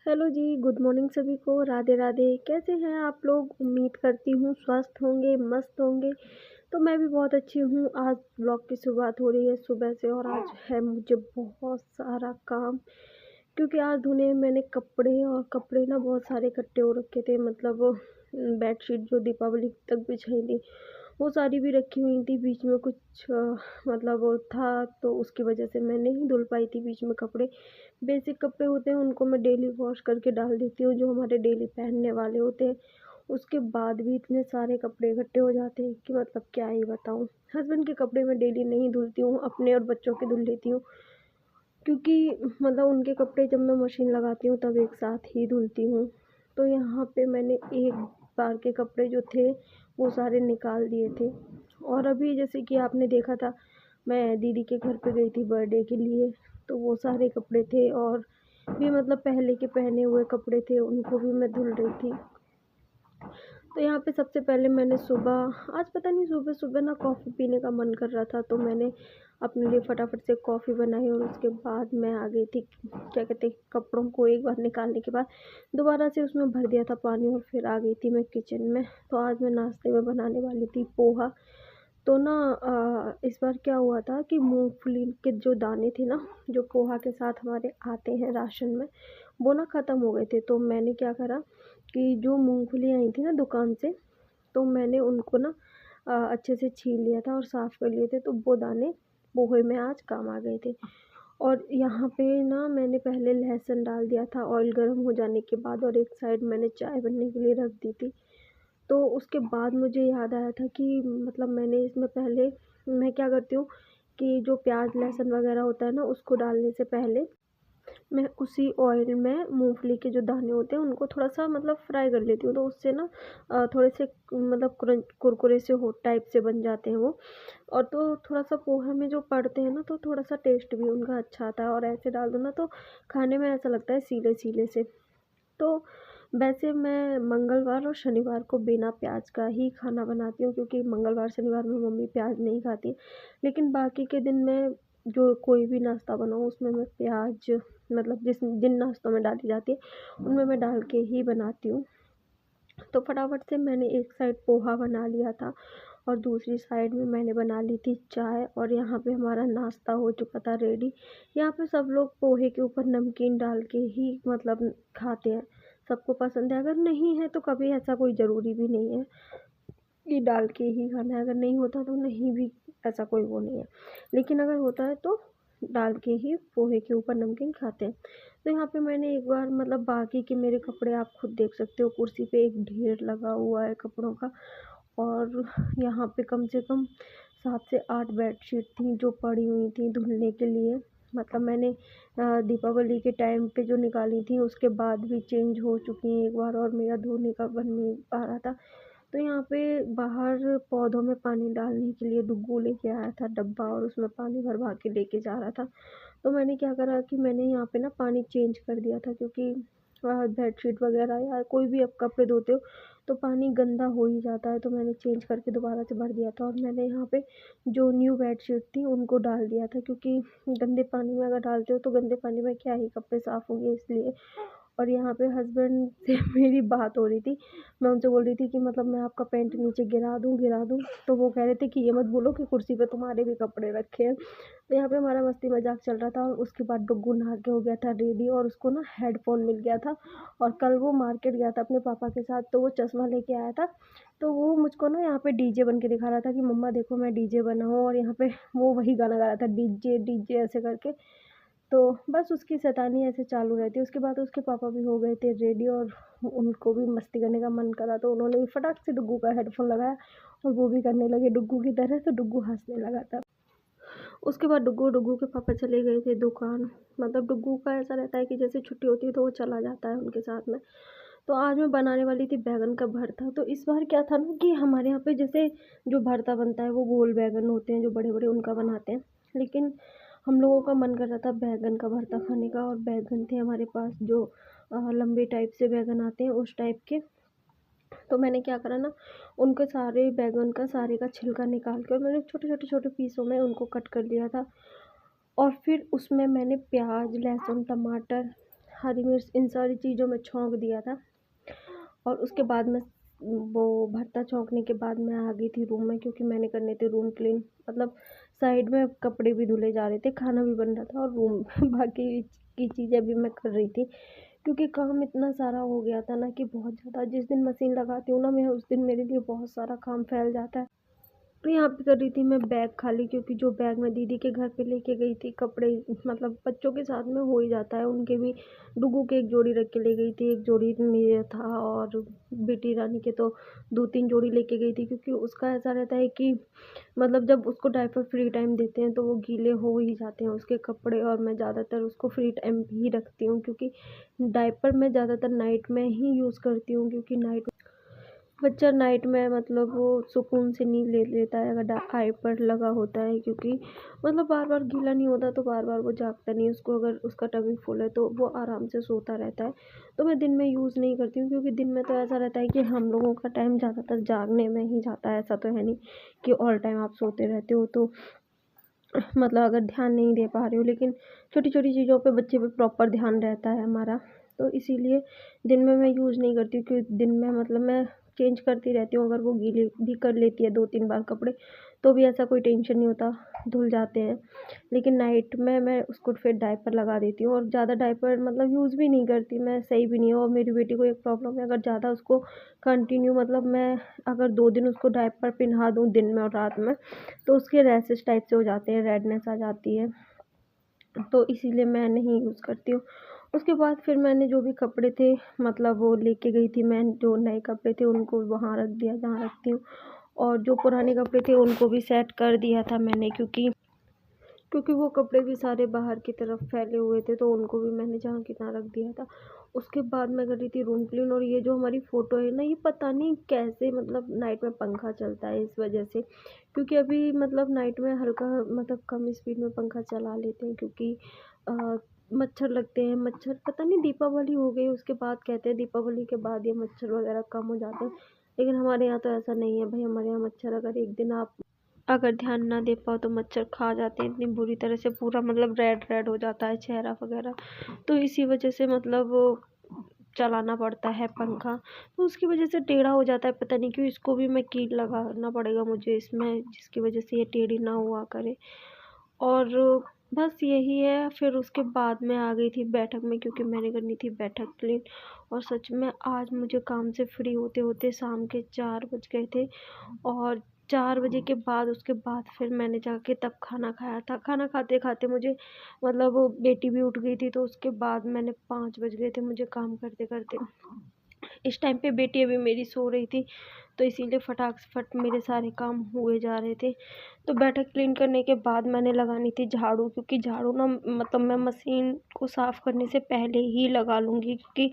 Hello जी, good morning सभी को, राधे राधे। कैसे हैं आप लोग? उम्मीद करती हूँ स्वस्थ होंगे, मस्त होंगे। तो मैं भी बहुत अच्छी हूँ। आज ब्लॉग की शुरुआत हो रही है सुबह से और आज है मुझे बहुत सारा काम, क्योंकि आज धुने मैंने कपड़े और कपड़े ना बहुत सारे इकट्ठे हो रखे थे। मतलब बेडशीट जो दीपावली तक बिछाई थी वो सारी भी रखी हुई थी। बीच में कुछ मतलब वो था, तो उसकी वजह से मैं नहीं धुल पाई थी बीच में कपड़े। बेसिक कपड़े होते हैं उनको मैं डेली वॉश करके डाल देती हूँ, जो हमारे डेली पहनने वाले होते हैं। उसके बाद भी इतने सारे कपड़े इकट्ठे हो जाते हैं कि मतलब क्या ही बताऊँ। हस्बैंड के कपड़े मैं डेली नहीं धुलती हूँ, अपने और बच्चों के धुल लेती हूँ, क्योंकि मतलब उनके कपड़े जब मैं मशीन लगाती हूँ तब एक साथ ही धुलती हूँ। तो यहाँ पे मैंने एक बार के कपड़े जो थे वो सारे निकाल दिए थे। और अभी जैसे कि आपने देखा था, मैं दीदी के घर पे गई थी बर्थडे के लिए, तो वो सारे कपड़े थे और भी मतलब पहले के पहने हुए कपड़े थे, उनको भी मैं धुल रही थी। तो यहाँ पे सबसे पहले मैंने सुबह, आज पता नहीं सुबह-सुबह ना कॉफ़ी पीने का मन कर रहा था, तो मैंने अपने लिए फटाफट से कॉफ़ी बनाई और उसके बाद मैं आ गई थी, क्या कहते हैं, कपड़ों को एक बार निकालने के बाद दोबारा से उसमें भर दिया था पानी और फिर आ गई थी मैं किचन में। तो आज मैं नाश्ते में बनाने वाली थी पोहा। तो ना इस बार क्या हुआ था कि मूँगफली के जो दाने थे ना, जो पोहा के साथ हमारे आते हैं राशन में, वो ना ख़त्म हो गए थे। तो मैंने क्या करा कि जो मूँगफली आई थी ना दुकान से, तो मैंने उनको ना अच्छे से छील लिया था और साफ़ कर लिए थे, तो वो दाने पोहे में आज काम आ गए थे। और यहाँ पे ना मैंने पहले लहसुन डाल दिया था ऑयल गर्म हो जाने के बाद, और एक साइड मैंने चाय बनने के लिए रख दी थी। तो उसके बाद मुझे याद आया था कि मतलब मैंने इसमें पहले, मैं क्या करती हूँ कि जो प्याज़ लहसुन वग़ैरह होता है ना, उसको डालने से पहले मैं उसी ऑयल में मूँगफली के जो दाने होते हैं उनको थोड़ा-सा मतलब फ्राई कर लेती हूँ, तो उससे ना थोड़े से मतलब कुरकुरे से हो टाइप से बन जाते हैं वो। और तो थोड़ा-सा पोहा में जो पड़ते हैं ना, तो थोड़ा-सा टेस्ट भी उनका अच्छा आता है, और ऐसे डाल दो ना तो खाने में ऐसा लगता है सीले-सीले से। तो वैसे मैं मंगलवार और शनिवार को बिना प्याज का ही खाना बनाती हूँ, क्योंकि मंगलवार शनिवार में मम्मी प्याज नहीं खाती। लेकिन बाकी के दिन मैं जो कोई भी नाश्ता बनाऊँ उसमें मैं प्याज, मतलब जिन नाश्तों में डाली जाती है उनमें मैं डाल के ही बनाती हूँ। तो फटाफट से मैंने एक साइड पोहा बना लिया था और दूसरी साइड में मैंने बना ली थी चाय, और यहाँ पे हमारा नाश्ता हो चुका था रेडी। यहाँ पे सब लोग पोहे के ऊपर नमकीन डाल के ही मतलब खाते हैं, सबको पसंद है। अगर नहीं है तो कभी ऐसा कोई ज़रूरी भी नहीं है कि डाल के ही खाना है, अगर नहीं होता तो नहीं भी, ऐसा कोई वो नहीं है। लेकिन अगर होता है तो डाल के ही पोहे के ऊपर नमकीन खाते हैं। तो यहाँ पे मैंने एक बार मतलब बाकी के मेरे कपड़े आप खुद देख सकते हो, कुर्सी पे एक ढेर लगा हुआ है कपड़ों का। और यहाँ पे कम से कम 7 से 8 बेडशीट थी जो पड़ी हुई थी धुलने के लिए। मतलब मैंने दीपावली के टाइम पे जो निकाली थी उसके बाद भी चेंज हो चुकी हैं एक बार, और मेरा धोने का बन नहीं पा रहा था। तो यहाँ पे बाहर पौधों में पानी डालने के लिए डुग्गू लेके आया था डब्बा, और उसमें पानी भरवा के लेके जा रहा था। तो मैंने क्या करा कि मैंने यहाँ पे ना पानी चेंज कर दिया था, क्योंकि बेडशीट वगैरह या कोई भी आप कपड़े धोते हो तो पानी गंदा हो ही जाता है। तो मैंने चेंज करके दोबारा से भर दिया था, और मैंने यहाँ पे जो न्यू बेडशीट थी उनको डाल दिया था, क्योंकि गंदे पानी में अगर डालते हो तो गंदे पानी में क्या ही कपड़े साफ़ होंगे, इसलिए। और यहाँ पे हस्बैंड से मेरी बात हो रही थी, मैं उनसे बोल रही थी कि मतलब मैं आपका पैंट नीचे गिरा दूँ। तो वो कह रहे थे कि ये मत बोलो कि कुर्सी पे तुम्हारे भी कपड़े रखे हैं। तो यहाँ पे हमारा मस्ती मजाक चल रहा था, और उसके बाद डुग्गू नहा के हो गया था रेडी, और उसको ना हेडफोन मिल गया था। और कल वो मार्केट गया था अपने पापा के साथ, तो वो चश्मा लेके आया था। तो वो मुझको ना यहाँ पे डीजे बन के दिखा रहा था कि मम्मा देखो मैं डीजे बना हूँ, और यहाँ पे वो वही गाना गा रहा था, डीजे डीजे ऐसे करके। तो बस उसकी शैतानी ऐसे चालू रहती है। उसके बाद उसके पापा भी हो गए थे रेडी, और उनको भी मस्ती करने का मन करा, तो उन्होंने भी फटाक से डुग्गू का हेडफ़ोन लगाया और वो भी करने लगे डुग्गू की तरह, तो डुग्गू हँसने लगा था। उसके बाद डुग्गू के पापा चले गए थे दुकान। मतलब डुग्गू का ऐसा रहता है कि जैसे छुट्टी होती है तो वो चला जाता है उनके साथ में। तो आज मैं बनाने वाली थी बैंगन का भरता। तो इस बार क्या था ना कि हमारे यहाँ पे जैसे जो भरता बनता है वो गोल बैंगन होते हैं जो बड़े-बड़े, उनका बनाते हैं। लेकिन हम लोगों का मन कर रहा था बैंगन का भरता खाने का, और बैंगन थे हमारे पास जो लंबे टाइप से बैंगन आते हैं उस टाइप के। तो मैंने क्या करा ना, उनके सारे बैंगन का सारे का छिलका निकाल के और मैंने छोटे-छोटे पीसों में उनको कट कर लिया था। और फिर उसमें मैंने प्याज़, लहसुन, टमाटर, हरी मिर्च, इन सारी चीज़ों में छौंक दिया था। और उसके बाद में वो भरता छौंकने के बाद मैं आ गई थी रूम में, क्योंकि मैंने करने थे रूम क्लीन। मतलब साइड में कपड़े भी धुले जा रहे थे, खाना भी बन रहा था और रूम बाकी की चीज़ें भी मैं कर रही थी, क्योंकि काम इतना सारा हो गया था ना कि बहुत ज़्यादा। जिस दिन मशीन लगाती हूँ ना मैं, उस दिन मेरे लिए बहुत सारा काम फैल जाता है। तो यहाँ पे कर रही थी मैं बैग खाली, क्योंकि जो बैग मैं दीदी के घर पे लेके गई थी कपड़े, मतलब बच्चों के साथ में हो ही जाता है, उनके भी डुगू के एक जोड़ी रख के ले गई थी, एक जोड़ी मेरा था और बेटी रानी के तो 2-3 जोड़ी लेके गई थी, क्योंकि उसका ऐसा रहता है कि मतलब जब उसको डायपर फ्री टाइम देते हैं तो वो गीले हो ही जाते हैं उसके कपड़े। और मैं ज़्यादातर उसको फ्री टाइम ही रखती हूँ, क्योंकि डायपर मैं ज़्यादातर नाइट में ही यूज़ करती हूँ, क्योंकि नाइट बच्चा नाइट में मतलब वो सुकून से नींद ले लेता है अगर डायपर लगा होता है, क्योंकि मतलब बार बार गीला नहीं होता तो बार बार वो जागता नहीं है। उसको अगर उसका टमी फुल है तो वो आराम से सोता रहता है। तो मैं दिन में यूज़ नहीं करती हूँ, क्योंकि दिन में तो ऐसा रहता है कि हम लोगों का टाइम ज़्यादातर जागने में ही जाता है। ऐसा तो है नहीं कि ऑल टाइम आप सोते रहते हो, तो मतलब अगर ध्यान नहीं दे पा रहे हो, लेकिन छोटी छोटी चीज़ों पे बच्चे पे प्रॉपर ध्यान रहता है हमारा। तो इसीलिए दिन में मैं यूज़ नहीं करती हूँ, क्योंकि दिन में मतलब मैं चेंज करती रहती हूँ। अगर वो गीले भी कर लेती है 2-3 बार कपड़े तो भी ऐसा कोई टेंशन नहीं होता, धुल जाते हैं। लेकिन नाइट में मैं उसको फिर डायपर लगा देती हूँ, और ज़्यादा डायपर मतलब यूज़ भी नहीं करती मैं, सही भी नहीं है। और मेरी बेटी को एक प्रॉब्लम है, अगर ज़्यादा उसको कंटिन्यू मतलब मैं अगर 2 दिन उसको डायपर पहना दूँ दिन में और रात में, तो उसके रैशेस टाइप से हो जाते हैं, रेडनेस आ जाती है। तो इसीलिए मैं नहीं यूज़ करती हूँ। उसके बाद फिर मैंने जो भी कपड़े थे मतलब वो लेके गई थी मैं, जो नए कपड़े थे उनको वहाँ रख दिया जहाँ रखती हूँ, और जो पुराने कपड़े थे उनको भी सेट कर दिया था मैंने, क्योंकि वो कपड़े भी सारे बाहर की तरफ फैले हुए थे, तो उनको भी मैंने जहाँ की तहाँ रख दिया था। उसके बाद मैं कर रही थी रूम क्लीन। और ये जो हमारी फ़ोटो है ना, ये पता नहीं कैसे मतलब नाइट में पंखा चलता है इस वजह से, क्योंकि अभी मतलब नाइट में हल्का मतलब कम स्पीड में पंखा चला लेते हैं, क्योंकि मच्छर लगते हैं। मच्छर पता नहीं दीपावली हो गई उसके बाद, कहते हैं दीपावली के बाद ये मच्छर वगैरह कम हो जाते हैं, लेकिन हमारे यहाँ तो ऐसा नहीं है भाई। हमारे यहाँ मच्छर अगर एक दिन आप अगर ध्यान ना दे पाओ तो मच्छर खा जाते हैं इतनी बुरी तरह से, पूरा मतलब रेड रेड हो जाता है चेहरा वगैरह। तो इसी वजह से मतलब चलाना पड़ता है पंखा, तो उसकी वजह से टेढ़ा हो जाता है। पता नहीं क्यों, इसको भी मैं कील लगाना पड़ेगा मुझे इसमें, जिसकी वजह से ये टेढ़ी ना हुआ करे। और बस यही है। फिर उसके बाद मैं आ गई थी बैठक में, क्योंकि मैंने करनी थी बैठक क्लीन। और सच में आज मुझे काम से फ्री होते होते शाम के 4 बज गए थे। और 4 बजे के बाद उसके बाद फिर मैंने जाके तब खाना खाया था। खाना खाते खाते मुझे मतलब वो बेटी भी उठ गई थी, तो उसके बाद मैंने 5 बज गए थे मुझे काम करते करते। इस टाइम पे बेटी अभी मेरी सो रही थी, तो इसीलिए फटाक से फट मेरे सारे काम हुए जा रहे थे। तो बैठक क्लीन करने के बाद मैंने लगानी थी झाड़ू, क्योंकि झाड़ू ना मतलब मैं मशीन को साफ़ करने से पहले ही लगा लूँगी, क्योंकि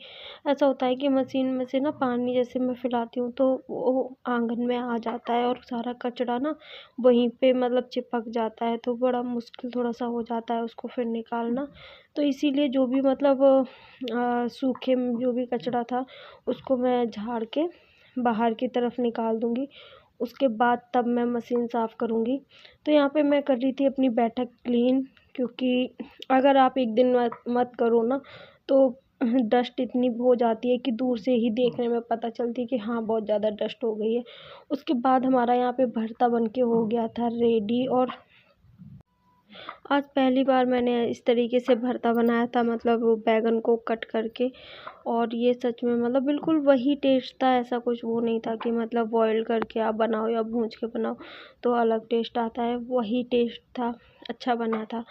ऐसा होता है कि मशीन में से ना पानी जैसे मैं फैलाती हूँ तो वो आंगन में आ जाता है, और सारा कचरा ना वहीं पे मतलब चिपक जाता है, तो बड़ा मुश्किल थोड़ा सा हो जाता है उसको फिर निकालना। तो इसीलिए जो भी मतलब सूखे में जो भी कचरा था उसको मैं झाड़ के बाहर की तरफ निकाल दूँगी। उसके बाद तब मैं मशीन साफ़ करूँगी। तो यहाँ पे मैं कर रही थी अपनी बैठक क्लीन, क्योंकि अगर आप एक दिन मत करो ना तो डस्ट इतनी हो जाती है कि दूर से ही देखने में पता चलती है कि हाँ बहुत ज़्यादा डस्ट हो गई है। उसके बाद हमारा यहाँ पे भरता बन के हो गया था रेडी। और आज पहली बार मैंने इस तरीके से भरता बनाया था, मतलब वो बैंगन को कट करके। और ये सच में मतलब बिल्कुल वही टेस्ट था, ऐसा कुछ वो नहीं था कि मतलब बॉयल करके आप बनाओ या भून के बनाओ तो अलग टेस्ट आता है, वही टेस्ट था, अच्छा बना था।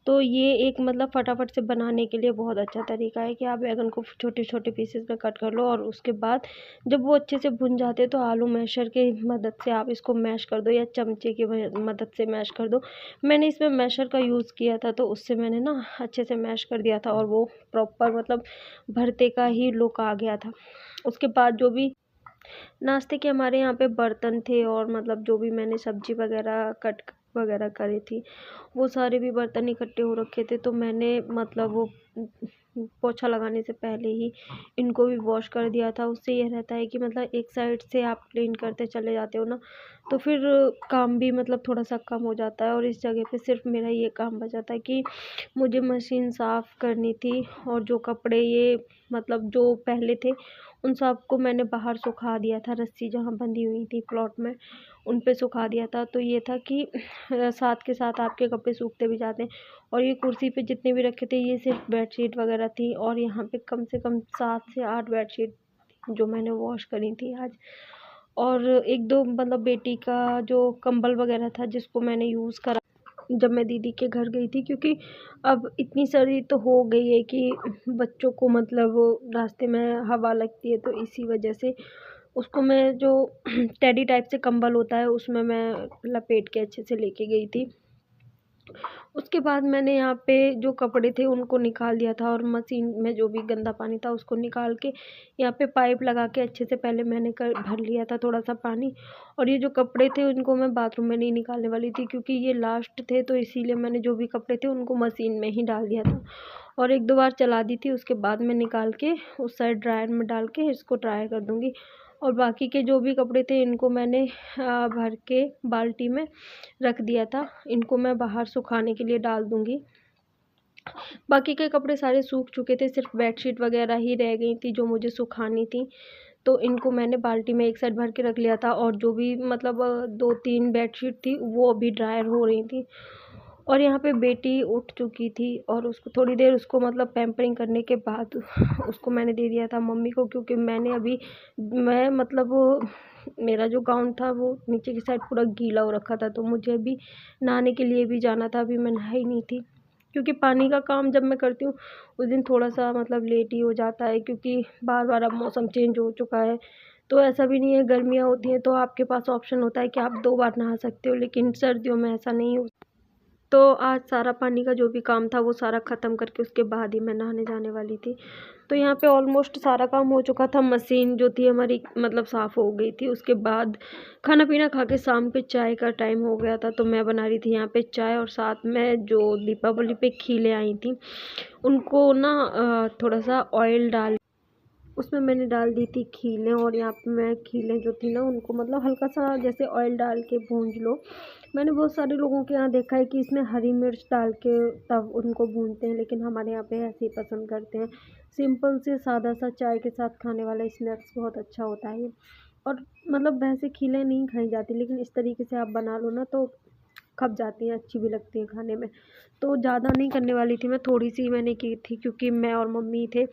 तो ये एक मतलब फटाफट से बनाने के लिए बहुत अच्छा तरीका है कि आप बैंगन को छोटे छोटे पीसेस में कट कर लो, और उसके बाद जब वो अच्छे से भुन जाते हैं तो आलू मैशर की मदद से आप इसको मैश कर दो, या चमचे की मदद से मैश कर दो। मैंने इसमें मैशर का यूज़ किया था, तो उससे मैंने ना अच्छे से मैश कर दिया था, और वो प्रॉपर मतलब भरते का ही लुक आ गया था। उसके बाद जो भी नाश्ते के हमारे यहाँ पे बर्तन थे, और मतलब जो भी मैंने सब्जी वगैरह कट वगैरह करी थी वो सारे भी बर्तन इकट्ठे हो रखे थे, तो मैंने मतलब वो पोछा लगाने से पहले ही इनको भी वॉश कर दिया था। उससे ये रहता है कि मतलब एक साइड से आप क्लीन करते चले जाते हो ना, तो फिर काम भी मतलब थोड़ा सा कम हो जाता है। और इस जगह पे सिर्फ मेरा ये काम बचा था कि मुझे मशीन साफ़ करनी थी, और जो कपड़े ये मतलब जो पहले थे उन सब को मैंने बाहर सुखा दिया था। रस्सी जहाँ बंधी हुई थी प्लॉट में, उन पे सुखा दिया था। तो ये था कि साथ के साथ आपके कपड़े सूखते भी जाते हैं। और ये कुर्सी पे जितने भी रखे थे ये सिर्फ बेडशीट वगैरह थी, और यहाँ पे कम से कम 7 से 8 बेडशीट जो मैंने वॉश करी थी आज। और एक दो मतलब बेटी का जो कंबल वगैरह था जिसको मैंने यूज़ करा जब मैं दीदी के घर गई थी, क्योंकि अब इतनी सर्दी तो हो गई है कि बच्चों को मतलब रास्ते में हवा लगती है, तो इसी वजह से उसको मैं जो टेडी टाइप से कंबल होता है उसमें मैं लपेट के अच्छे से लेके गई थी। उसके बाद मैंने यहाँ पे जो कपड़े थे उनको निकाल दिया था, और मशीन में जो भी गंदा पानी था उसको निकाल के यहाँ पे पाइप लगा के अच्छे से पहले मैंने भर लिया था थोड़ा सा पानी। और ये जो कपड़े थे उनको मैं बाथरूम में नहीं निकालने वाली थी, क्योंकि ये लास्ट थे, तो इसीलिए मैंने जो भी कपड़े थे उनको मशीन में ही डाल दिया था और 1-2 बार चला दी थी। उसके बाद मैं निकाल के उस साइड ड्रायर में डाल के इसको ड्राई कर दूँगी। और बाकी के जो भी कपड़े थे इनको मैंने भर के बाल्टी में रख दिया था। इनको मैं बाहर सुखाने के लिए डाल दूँगी। बाकी के कपड़े सारे सूख चुके थे, सिर्फ बेडशीट वगैरह ही रह गई थी जो मुझे सुखानी थी। तो इनको मैंने बाल्टी में एक साइड भर के रख लिया था, और जो भी मतलब 2-3 बेडशीट थी वो अभी ड्रायर हो रही थी। और यहाँ पे बेटी उठ चुकी थी, और उसको थोड़ी देर उसको मतलब पैम्परिंग करने के बाद उसको मैंने दे दिया था मम्मी को, क्योंकि मैं मतलब मेरा जो गाउन था वो नीचे की साइड पूरा गीला हो रखा था, तो मुझे अभी नहाने के लिए भी जाना था। अभी मैं नहाई नहीं थी, क्योंकि पानी का काम जब मैं करती हूँ उस दिन थोड़ा सा मतलब लेट ही हो जाता है, क्योंकि बार बार अब मौसम चेंज हो चुका है। तो ऐसा भी नहीं है, गर्मियाँ होती हैं तो आपके पास ऑप्शन होता है कि आप 2 बार नहा सकते हो, लेकिन सर्दियों में ऐसा नहीं हो। तो आज सारा पानी का जो भी काम था वो सारा ख़त्म करके उसके बाद ही मैं नहाने जाने वाली थी। तो यहाँ पे ऑलमोस्ट सारा काम हो चुका था। मशीन जो थी हमारी मतलब साफ़ हो गई थी। उसके बाद खाना पीना खा के शाम के चाय का टाइम हो गया था, तो मैं बना रही थी यहाँ पे चाय, और साथ में जो दीपावली पे खीले आई थी उनको ना थोड़ा सा ऑयल डाल उसमें मैंने डाल दी थी खीलें। और यहाँ पे मैं खीलें जो थी ना उनको मतलब हल्का सा जैसे ऑयल डाल के भूंज लो। मैंने बहुत सारे लोगों के यहाँ देखा है कि इसमें हरी मिर्च डाल के तब उनको भूनते हैं, लेकिन हमारे यहाँ पे ऐसे ही पसंद करते हैं। सिंपल से सादा सा चाय के साथ खाने वाला स्नैक्स बहुत अच्छा होता है। और मतलब वैसे खीलें नहीं खाई जाती, लेकिन इस तरीके से आप बना लो ना तो खप जाती हैं, अच्छी भी लगती हैं खाने में। तो ज़्यादा नहीं करने वाली थी मैं, थोड़ी सी मैंने की थी क्योंकि मैं और मम्मी थे।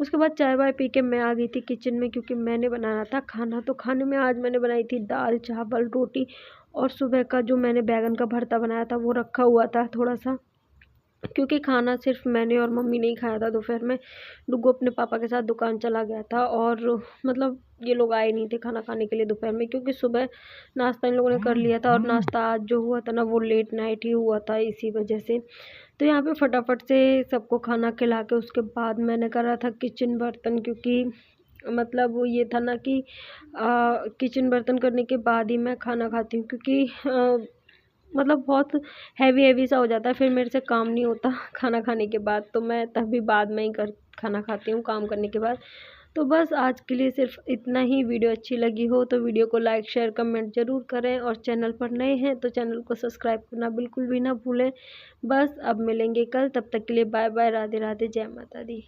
उसके बाद चाय वाय पी के मैं आ गई थी किचन में, क्योंकि मैंने बनाना था खाना। तो खाने में आज मैंने बनाई थी दाल चावल रोटी, और सुबह का जो मैंने बैंगन का भरता बनाया था वो रखा हुआ था थोड़ा सा, क्योंकि खाना सिर्फ मैंने और मम्मी ने ही खाया था दोपहर में। डुग्गू अपने पापा के साथ दुकान चला गया था, और मतलब ये लोग आए नहीं थे खाना खाने के लिए दोपहर में, क्योंकि सुबह नाश्ता इन लोगों ने कर लिया था, और नाश्ता आज जो हुआ था ना वो लेट नाइट ही हुआ था इसी वजह से। तो यहाँ पे फटाफट से सबको खाना खिला के उसके बाद मैंने करा था किचन बर्तन, क्योंकि मतलब वो ये था ना कि किचन बर्तन करने के बाद ही मैं खाना खाती हूँ, क्योंकि मतलब बहुत हैवी हैवी सा हो जाता है, फिर मेरे से काम नहीं होता खाना खाने के बाद, तो मैं तभी बाद में ही खाना खाती हूँ काम करने के बाद। तो बस आज के लिए सिर्फ इतना ही। वीडियो अच्छी लगी हो तो वीडियो को लाइक शेयर कमेंट ज़रूर करें, और चैनल पर नए हैं तो चैनल को सब्सक्राइब करना बिल्कुल भी ना भूलें। बस अब मिलेंगे कल, तब तक के लिए बाय बाय, राधे राधे, जय माता दी।